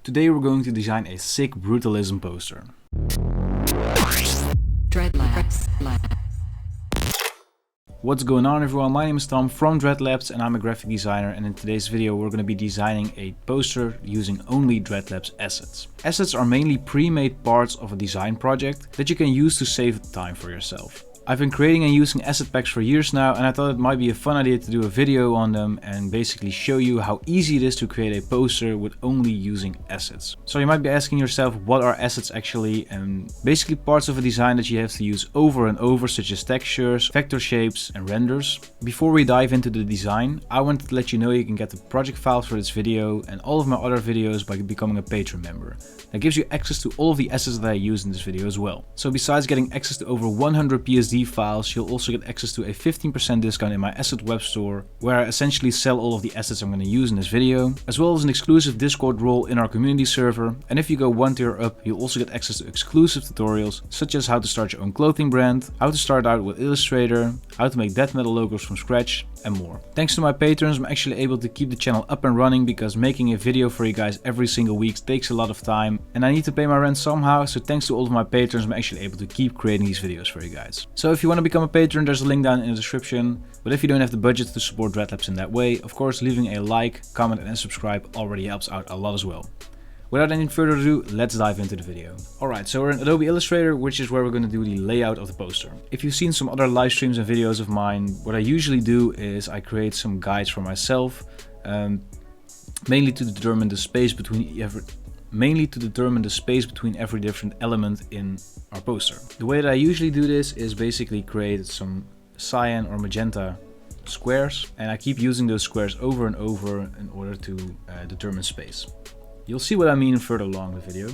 Today we're going to design a sick Brutalism poster. Dreadlabs. What's going on everyone, my name is Tom from Dreadlabs and I'm a graphic designer, and in today's video we're going to be designing a poster using only Dreadlabs assets. Assets are mainly pre-made parts of a design project that you can use to save time for yourself. I've been creating and using asset packs for years now, and I thought it might be a fun idea to do a video on them and basically show you how easy it is to create a poster with only using assets. So you might be asking yourself, what are assets actually? And basically parts of a design that you have to use over and over, such as textures, vector shapes and renders. Before we dive into the design, I wanted to let you know you can get the project files for this video and all of my other videos by becoming a Patreon member. That gives you access to all of the assets that I use in this video as well. So besides getting access to over 100 PSD files, you'll also get access to a 15% discount in my asset web store, where I essentially sell all of the assets I'm going to use in this video, as well as an exclusive Discord role in our community server. And if you go one tier up, you'll also get access to exclusive tutorials, such as how to start your own clothing brand, how to start out with Illustrator, how to make death metal logos from scratch, and more. Thanks to my patrons, I'm actually able to keep the channel up and running, because making a video for you guys every single week takes a lot of time, and I need to pay my rent somehow, so thanks to all of my patrons, I'm actually able to keep creating these videos for you guys. So if you want to become a patron, there's a link down in the description, but if you don't have the budget to support Dreadlabs in that way, of course leaving a like, comment and subscribe already helps out a lot as well. Without any further ado, let's dive into the video. Alright, so we're in Adobe Illustrator, which is where we're going to do the layout of the poster. If you've seen some other live streams and videos of mine, what I usually do is I create some guides for myself, mainly to determine the space between every different element in our poster. The way that I usually do this is basically create some cyan or magenta squares, and I keep using those squares over and over in order to determine space. You'll see what I mean further along the video.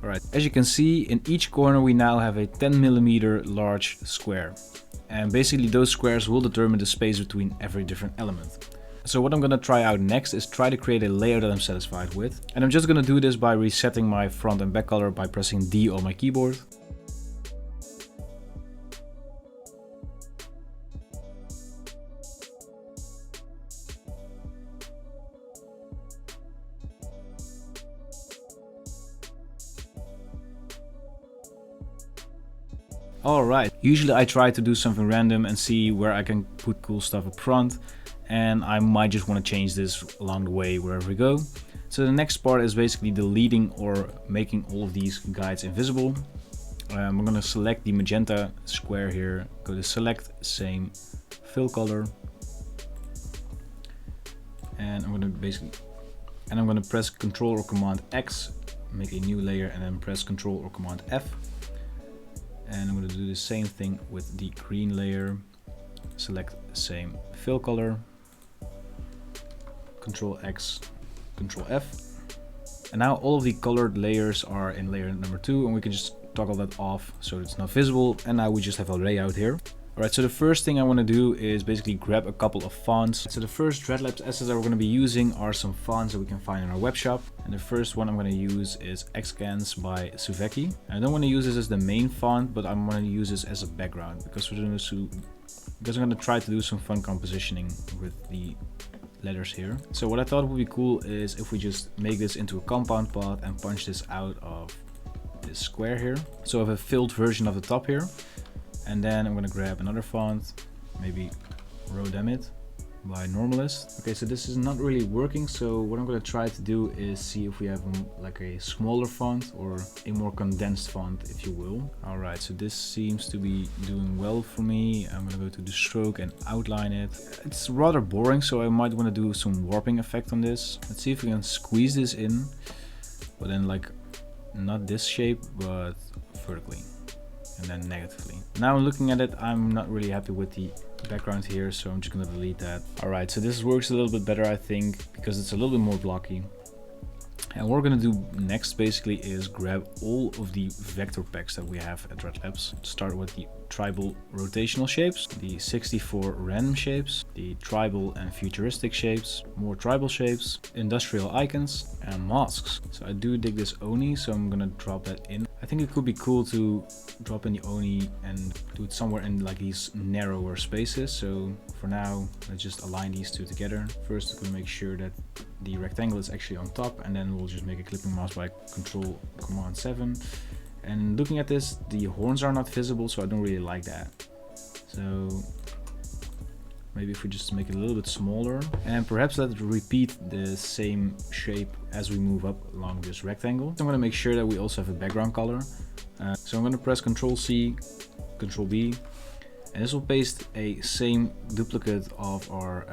Alright, as you can see, in each corner we now have a 10mm large square. And basically those squares will determine the space between every different element. So what I'm going to try out next is try to create a layout that I'm satisfied with. And I'm just going to do this by resetting my front and back color by pressing D on my keyboard. Alright, usually I try to do something random and see where I can put cool stuff up front, and I might just want to change this along the way wherever we go. So the next part is basically deleting or making all of these guides invisible. I'm going to select the magenta square here, go to select, same fill color, and I'm going to press Ctrl or Command X, make a new layer, and then press Ctrl or Command F. And I'm going to do the same thing with the green layer, select same fill color, Ctrl X, Ctrl F. And now all of the colored layers are in layer number 2, and we can just toggle that off so it's not visible, and now we just have a layout here. Alright, so the first thing I want to do is basically grab a couple of fonts. So the first Dreadlabs assets that we're going to be using are some fonts that we can find in our web shop. And the first one I'm going to use is Xcans by Suveki. I don't want to use this as the main font, but I'm going to use this as a background because I'm going to try to do some fun compositioning with the letters here. So what I thought would be cool is if we just make this into a compound pot and punch this out of this square here. So I have a filled version of the top here. And then I'm going to grab another font, maybe Rodemit by Normalist. Okay, so this is not really working, so what I'm going to try to do is see if we have like a smaller font or a more condensed font, if you will. Alright, so this seems to be doing well for me. I'm going to go to the stroke and outline it. It's rather boring, so I might want to do some warping effect on this. Let's see if we can squeeze this in, but then like not this shape, but vertically. And then negatively. Now looking at it, I'm not really happy with the background here, so I'm just gonna delete that. Alright, so this works a little bit better, I think, because it's a little bit more blocky. And what we're gonna do next basically is grab all of the vector packs that we have at Dreadlabs. Start with the tribal rotational shapes, the 64 random shapes, the tribal and futuristic shapes, more tribal shapes, industrial icons, and masks. So I do dig this Oni, so I'm gonna drop that in. I think it could be cool to drop in the Oni and do it somewhere in like these narrower spaces. So for now, let's just align these two together. First, we're gonna make sure that the rectangle is actually on top, and then we'll just make a clipping mask by Command 7. And looking at this, the horns are not visible, so I don't really like that. So maybe if we just make it a little bit smaller, and perhaps let it repeat the same shape as we move up along this rectangle. So I'm going to make sure that we also have a background color. So I'm going to press Ctrl C, Ctrl B, and this will paste a same duplicate of our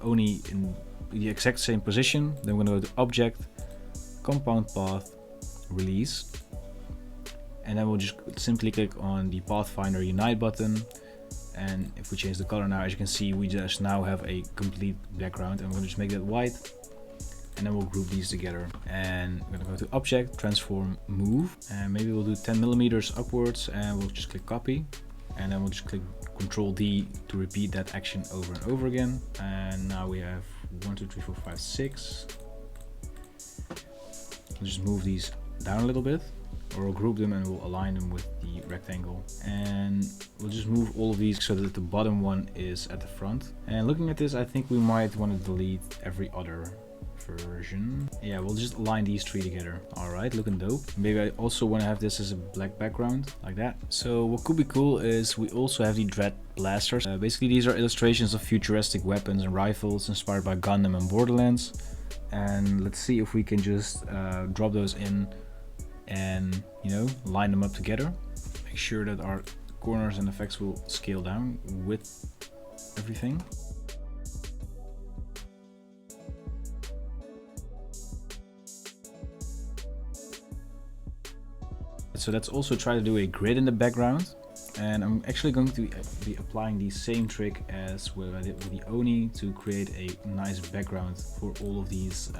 Oni in the exact same position. Then we're going to go to Object, Compound Path, Release. And then we'll just simply click on the Pathfinder Unite button. And if we change the color now, as you can see, we just now have a complete background. And we're gonna just make that white. And then we'll group these together. And we're gonna go to Object, Transform, Move. And maybe we'll do 10 millimeters upwards, and we'll just click Copy. And then we'll just click Ctrl D to repeat that action over and over again. And now we have 1, 2, 3, 4, 5, 6. We'll just move these down a little bit. Or we'll group them and we'll align them with the rectangle, and we'll just move all of these so that the bottom one is at the front. And looking at this, I think we might want to delete every other version. Yeah, we'll just align these three together. All right, looking dope. Maybe I also want to have this as a black background like that. So what could be cool is we also have the Dread blasters. Basically these are illustrations of futuristic weapons and rifles inspired by Gundam and Borderlands. And let's see if we can just drop those in and, you know, line them up together. Make sure that our corners and effects will scale down with everything. So let's also try to do a grid in the background. And I'm actually going to be applying the same trick as what I did with the Oni to create a nice background for all of these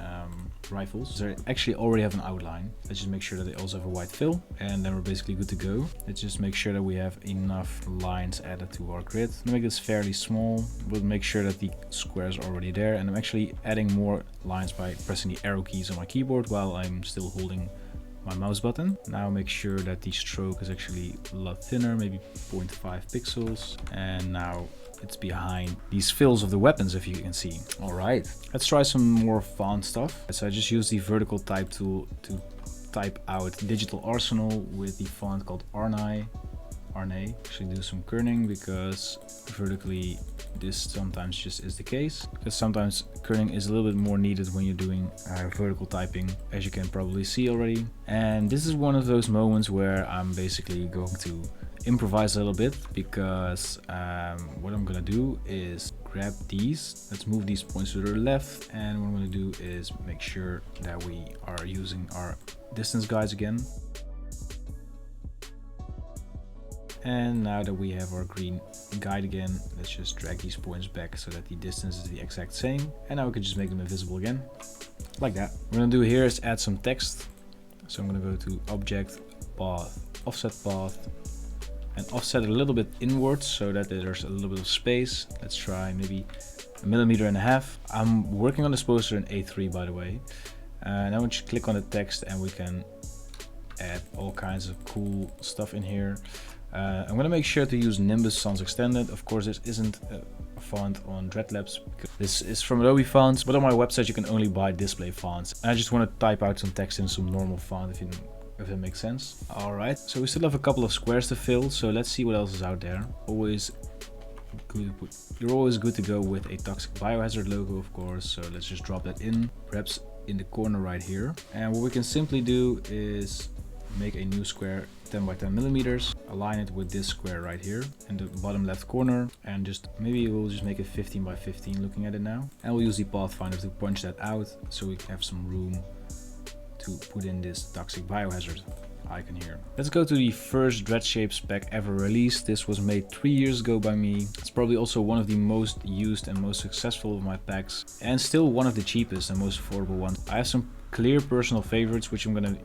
rifles. So I actually already have an outline. Let's just make sure that they also have a white fill, and then we're basically good to go. Let's just make sure that we have enough lines added to our grid. I'm gonna make this fairly small. We'll make sure that the squares are already there, and I'm actually adding more lines by pressing the arrow keys on my keyboard while I'm still holding my mouse button. Now make sure that the stroke is actually a lot thinner, maybe 0.5 pixels. And now it's behind these fills of the weapons, if you can see. All right, let's try some more font stuff. So I just use the vertical type tool to type out Digital Arsenal with the font called Arne. Actually do some kerning, because vertically this sometimes just is the case, because sometimes kerning is a little bit more needed when you're doing vertical typing, as you can probably see already. And this is one of those moments where I'm basically going to improvise a little bit, because what I'm gonna do is grab these. Let's move these points to the left, and what I'm gonna do is make sure that we are using our distance guides again. And now that we have our green guide again, let's just drag these points back so that the distance is the exact same. And now we can just make them invisible again, like that. What we're gonna do here is add some text. So I'm gonna go to Object, Path, Offset Path, and offset it a little bit inwards so that there's a little bit of space. Let's try maybe 1.5 millimeters. I'm working on this poster in A3, by the way. Now we just click on the text and we can add all kinds of cool stuff in here. I'm going to make sure to use Nimbus Sans Extended. Of course, this isn't a font on Dreadlabs, because this is from Adobe Fonts, but on my website you can only buy display fonts. And I just want to type out some text in some normal font, if that makes sense. Alright, so we still have a couple of squares to fill, so let's see what else is out there. You're always good to go with a Toxic Biohazard logo, of course, so let's just drop that in, perhaps in the corner right here. And what we can simply do is make a new square 10 by 10 millimeters, align it with this square right here in the bottom left corner, and maybe we'll just make it 15 by 15 looking at it now. And we'll use the Pathfinder to punch that out so we have some room to put in this Toxic Biohazard icon here. Let's go to the first Dread Shapes pack ever released. This was made 3 years ago by me. It's probably also one of the most used and most successful of my packs, and still one of the cheapest and most affordable ones. I have some clear personal favorites which I'm gonna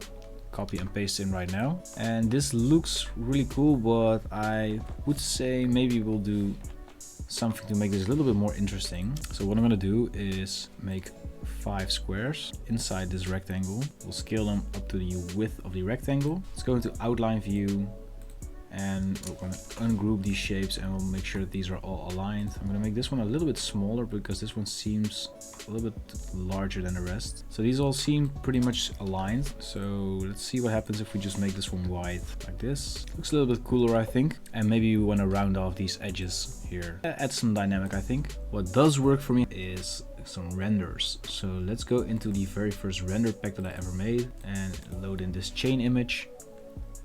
copy and paste in right now, and this looks really cool, but I would say maybe we'll do something to make this a little bit more interesting. So what I'm gonna do is make 5 squares inside this rectangle. We'll scale them up to the width of the rectangle. Let's go into outline view, and we're going to ungroup these shapes, and we'll make sure that these are all aligned. I'm going to make this one a little bit smaller because this one seems a little bit larger than the rest. So these all seem pretty much aligned. So let's see what happens if we just make this one wide like this. Looks a little bit cooler, I think. And maybe we want to round off these edges here. Add some dynamic, I think. What does work for me is some renders. So let's go into the very first render pack that I ever made and load in this chain image.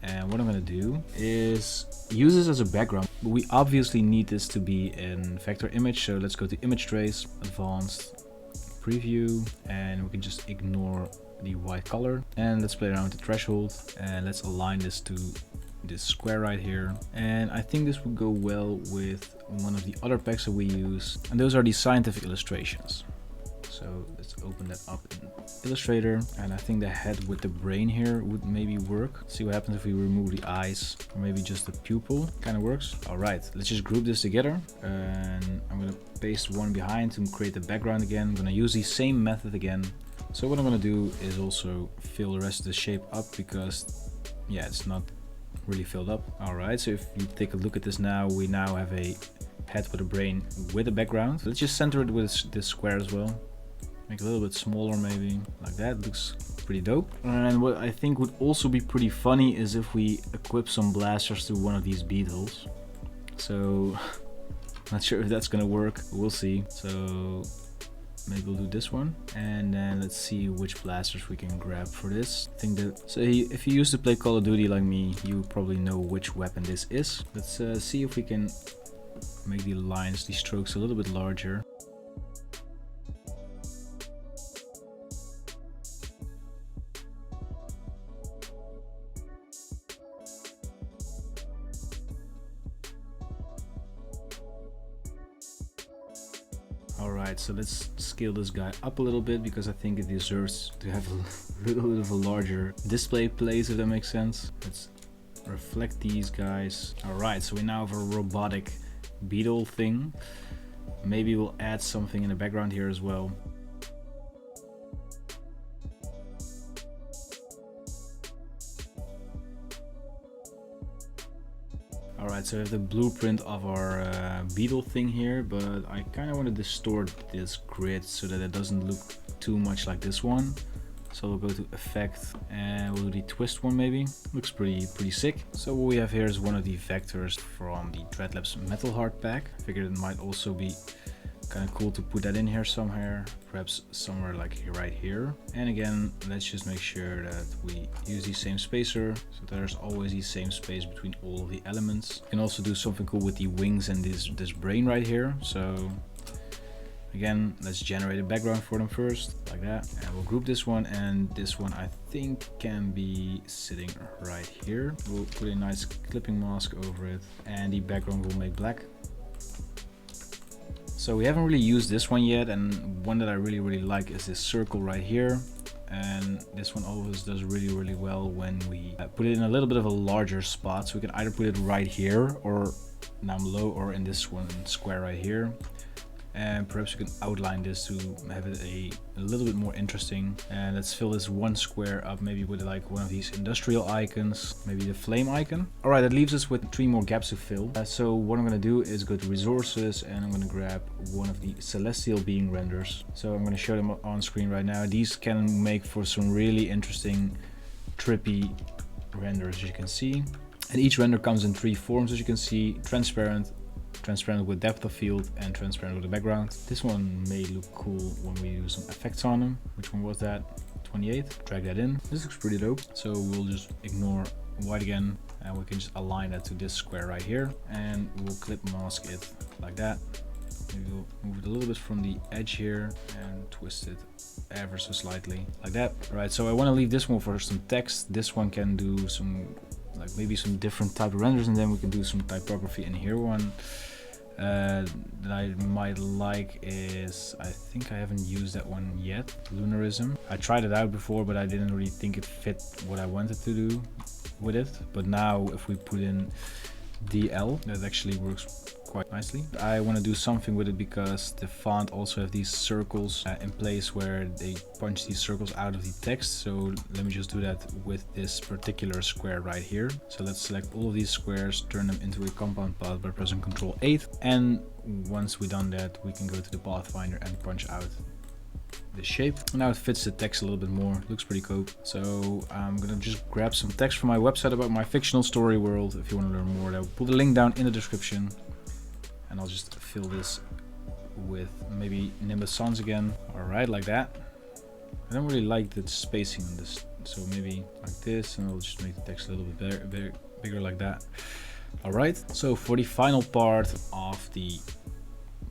And what I'm going to do is use this as a background, but we obviously need this to be in vector image. So let's go to image trace, advanced, preview, and we can just ignore the white color, and let's play around with the threshold, and let's align this to this square right here. And I think this would go well with one of the other packs that we use, and those are the scientific illustrations. So let's open that up in Illustrator, and I think the head with the brain here would maybe work. See what happens if we remove the eyes, or maybe just the pupil. Kind of works. All right, let's just group this together, and I'm gonna paste one behind to create the background again. I'm gonna use the same method again. So what I'm gonna do is also fill the rest of the shape up, because yeah, it's not really filled up. All right, so if you take a look at this now, we now have a head with a brain with a background. Let's just center it with this square as well. Make it a little bit smaller, maybe like that. Looks pretty dope. And what I think would also be pretty funny is if we equip some blasters to one of these beetles. So not sure if that's gonna work. We'll see. So maybe we'll do this one, and then let's see which blasters we can grab for this. I think that, so if you used to play Call of Duty like me, you probably know which weapon this is. Let's see if we can make the lines, the strokes a little bit larger. Alright, so let's scale this guy up a little bit, because I think it deserves to have a little bit of a larger display place, if that makes sense. Let's reflect these guys. Alright, so we now have a robotic beetle thing. Maybe we'll add something in the background here as well. Alright, so I have the blueprint of our beetle thing here, but I kind of want to distort this grid so that it doesn't look too much like this one. So we'll go to effect, and we'll do the twist one maybe. Looks pretty sick. So what we have here is one of the vectors from the Dreadlabs Metal Heart pack. I figured it might also be kind of cool to put that in here somewhere, perhaps somewhere like right here. And again, let's just make sure that we use the same spacer, so there's always the same space between all of the elements. You can also do something cool with the wings and this brain right here. So again, let's generate a background for them first, like that. And we'll group this one, and this one I think can be sitting right here. We'll put a nice clipping mask over it, and the background will make black. So we haven't really used this one yet, and one that I really like is this circle right here. And this one always does really well when we put it in a little bit of a larger spot. So we can either put it right here or down below, or in this one square right here. And perhaps we can outline this to have it a little bit more interesting. And let's fill this one square up, maybe with like one of these industrial icons, maybe the flame icon. All right, that leaves us with 3 more gaps to fill. So what I'm gonna do is go to resources, and I'm gonna grab one of the celestial being renders. So I'm gonna show them on screen right now. These can make for some really interesting, trippy renders, as you can see. And each render comes in 3 forms, as you can see: transparent, transparent with depth of field, and transparent with the background. This one may look cool when we do some effects on them. Which one was that? 28. Drag that in. This looks pretty dope. So we'll just ignore white again, and we can just align that to this square right here, and we'll clip mask it like that. Maybe we'll move it a little bit from the edge here and twist it ever so slightly like that. All right, so I want to leave this one for some text. This one can do some, like maybe some different type of renders, and then we can do some typography in here. One that I might like is, I think I haven't used that one yet, Lunarism. I tried it out before, but I didn't really think it fit what I wanted to do with it. But now if we put in DL, that actually works quite nicely. I want to do something with it because the font also have these circles in place where they punch these circles out of the text. So let me just do that with this particular square right here. So let's select all of these squares, turn them into a compound path by pressing Ctrl 8. And once we've done that, we can go to the pathfinder and punch out the shape. Now it fits the text a little bit more. Looks pretty cool. So I'm gonna just grab some text from my website about my fictional story world. If you want to learn more, I'll put the link down in the description. And I'll just fill this with maybe Nimbus Sans again. Alright, like that. I don't really like the spacing on this, so maybe like this, and I'll just make the text a little bit bigger like that. Alright, so for the final part of the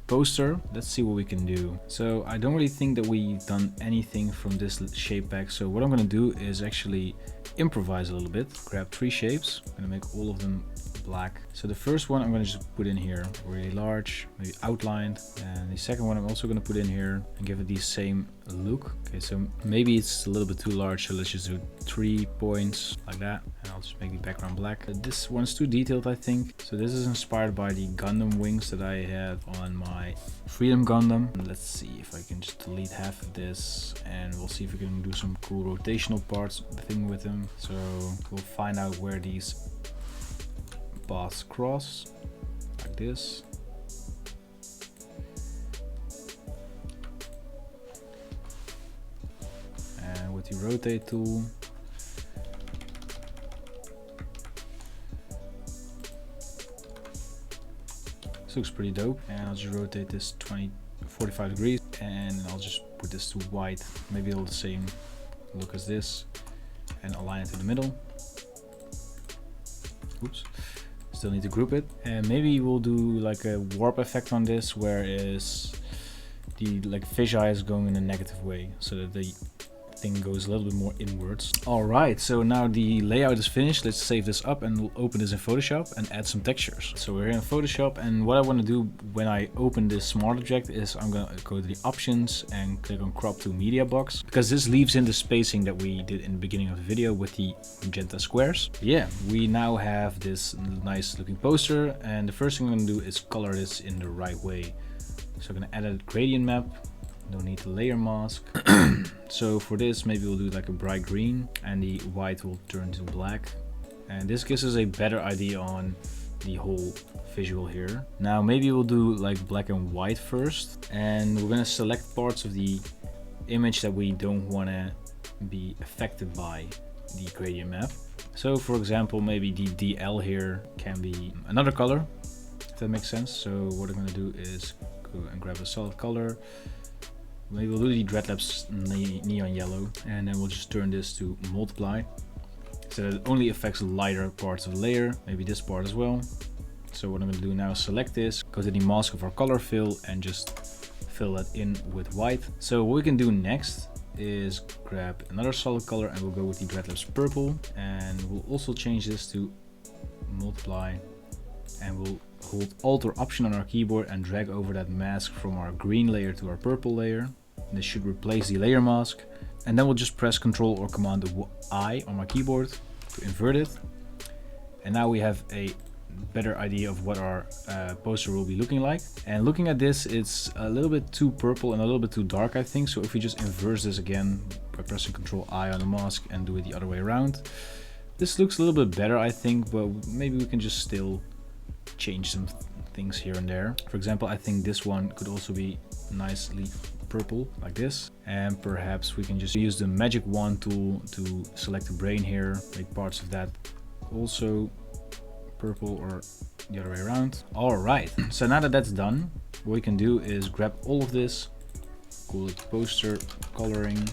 poster, let's see what we can do. So I don't really think that we've done anything from this shape pack, so what I'm going to do is actually improvise a little bit. Grab 3 shapes. I'm going to make all of them black. So the first one I'm going to just put in here, really large, maybe outlined, and the second one I'm also going to put in here and give it the same look. Okay, so maybe it's a little bit too large, so let's just do 3 points like that, and I'll just make the background black. This one's too detailed, I think. So this is inspired by the Gundam wings that I have on my Freedom Gundam. Let's see if I can just delete half of this, and we'll see if we can do some cool rotational parts thing with them. So we'll find out where these paths cross, like this. And with the rotate tool, this looks pretty dope. And I'll just rotate this 45 degrees, and I'll just put this to white, maybe all the same look as this, and align it to the middle. Oops. Still need to group it, and maybe we'll do like a warp effect on this, whereas the fisheye is going in a negative way, so that the thing goes a little bit more inwards. Alright, so now the layout is finished. Let's save this up and we'll open this in Photoshop and add some textures. So we're here in Photoshop, and what I want to do when I open this smart object is I'm going to go to the options and click on crop to media box, because this leaves in the spacing that we did in the beginning of the video with the magenta squares. Yeah, we now have this nice looking poster, and the first thing I'm going to do is color this in the right way. So I'm going to add a gradient map. No need to layer mask. So for this, maybe we'll do like a bright green, and the white will turn to black. And this gives us a better idea on the whole visual here. Now maybe we'll do like black and white first, and we're gonna select parts of the image that we don't want to be affected by the gradient map. So for example, maybe the DL here can be another color, if that makes sense. So what I'm gonna do is go and grab a solid color. Maybe we'll do the Dreadlabs neon yellow, and then we'll just turn this to multiply, so that it only affects lighter parts of the layer, maybe this part as well. So what I'm going to do now is select this, go to the mask of our color fill, and just fill that in with white. So what we can do next is grab another solid color, and we'll go with the Dreadlabs purple, and we'll also change this to multiply, and we'll hold Alt or Option on our keyboard and drag over that mask from our green layer to our purple layer. This should replace the layer mask, and then we'll just press Ctrl or Command I on my keyboard to invert it. And now we have a better idea of what our poster will be looking like. And looking at this, it's a little bit too purple and a little bit too dark, I think. So if we just inverse this again by pressing Ctrl I on the mask and do it the other way around, this looks a little bit better, I think, but maybe we can just still change some things here and there. For example, I think this one could also be nicely purple like this, and perhaps we can just use the magic wand tool to select the brain here, make parts of that also purple or the other way around. All right, so now that that's done, what we can do is grab all of this, call it poster coloring,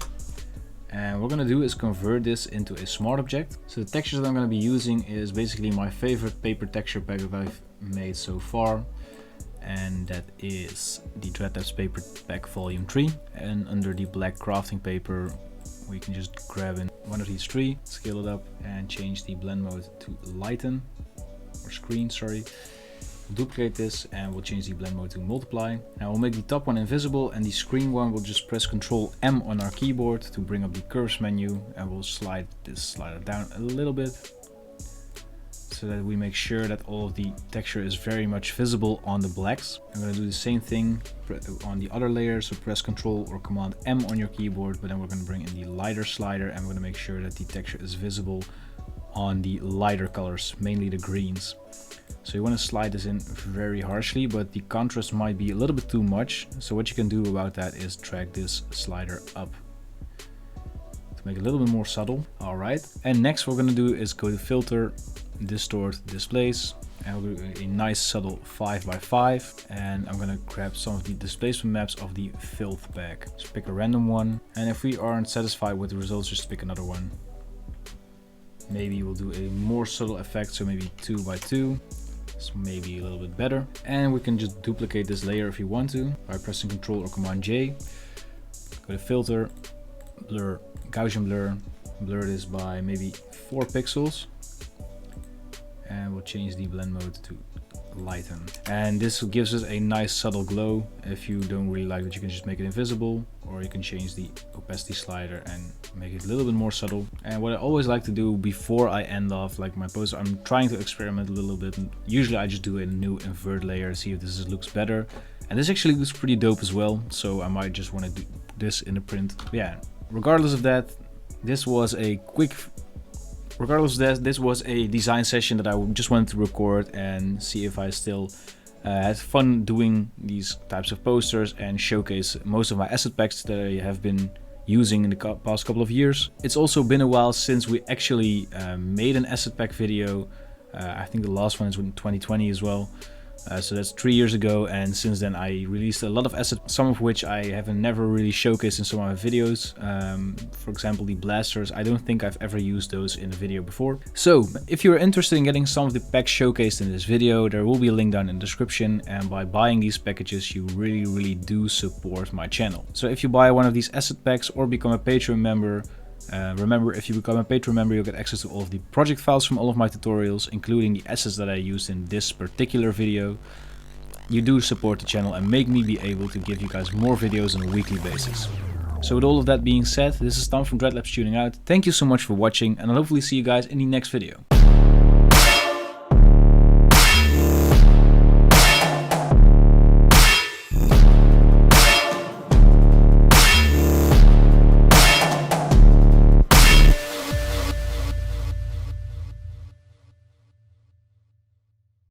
and what we're going to do is convert this into a smart object. So the textures that I'm going to be using is basically my favorite paper texture pack that I've made so far, and that is the Dreadlabs Paper Pack Volume 3. And under the black crafting paper, we can just grab in one of these 3, scale it up, and change the blend mode to lighten, or screen, sorry. We'll duplicate this, and we'll change the blend mode to multiply. Now we'll make the top one invisible, and the screen one we'll just press Ctrl M on our keyboard to bring up the curves menu, and we'll slide this slider down a little bit, so that we make sure that all of the texture is very much visible on the blacks. I'm going to do the same thing on the other layer, so press Ctrl or Command M on your keyboard, but then we're going to bring in the lighter slider and we're going to make sure that the texture is visible on the lighter colors, mainly the greens. So you want to slide this in very harshly, but the contrast might be a little bit too much. So what you can do about that is drag this slider up to make it a little bit more subtle. All right. And next what we're going to do is go to Filter, Distort, Displace, and we'll do a nice subtle 5x5. And I'm going to grab some of the displacement maps of the filth bag. Just pick a random one. And if we aren't satisfied with the results, just pick another one. Maybe we'll do a more subtle effect, so maybe 2x2. It's maybe a little bit better. And we can just duplicate this layer if you want to by pressing Ctrl or Command J. Go to Filter, Blur, Gaussian Blur. Blur this by maybe 4 pixels. And we'll change the blend mode to lighten. And this gives us a nice subtle glow. If you don't really like it, you can just make it invisible, or you can change the opacity slider and make it a little bit more subtle. And what I always like to do before I end off like my poster, I'm trying to experiment a little bit. Usually I just do a new invert layer to see if this looks better. And this actually looks pretty dope as well. So I might just want to do this in the print. But yeah, regardless of that, this was a this was a design session that I just wanted to record and see if I still had fun doing these types of posters and showcase most of my asset packs that I have been using in the past couple of years. It's also been a while since we actually made an asset pack video. I think the last one is in 2020 as well. So that's 3 years ago, and since then I released a lot of assets, some of which I haven't never really showcased in some of my videos. For example, the blasters, I don't think I've ever used those in a video before. So if you're interested in getting some of the packs showcased in this video, there will be a link down in the description, and by buying these packages you really do support my channel. So if you buy one of these asset packs or become a Patreon member, remember, if you become a Patreon member, you'll get access to all of the project files from all of my tutorials, including the assets that I used in this particular video. You do support the channel and make me be able to give you guys more videos on a weekly basis. So with all of that being said, this is Tom from Dreadlabs tuning out. Thank you so much for watching, and I'll hopefully see you guys in the next video.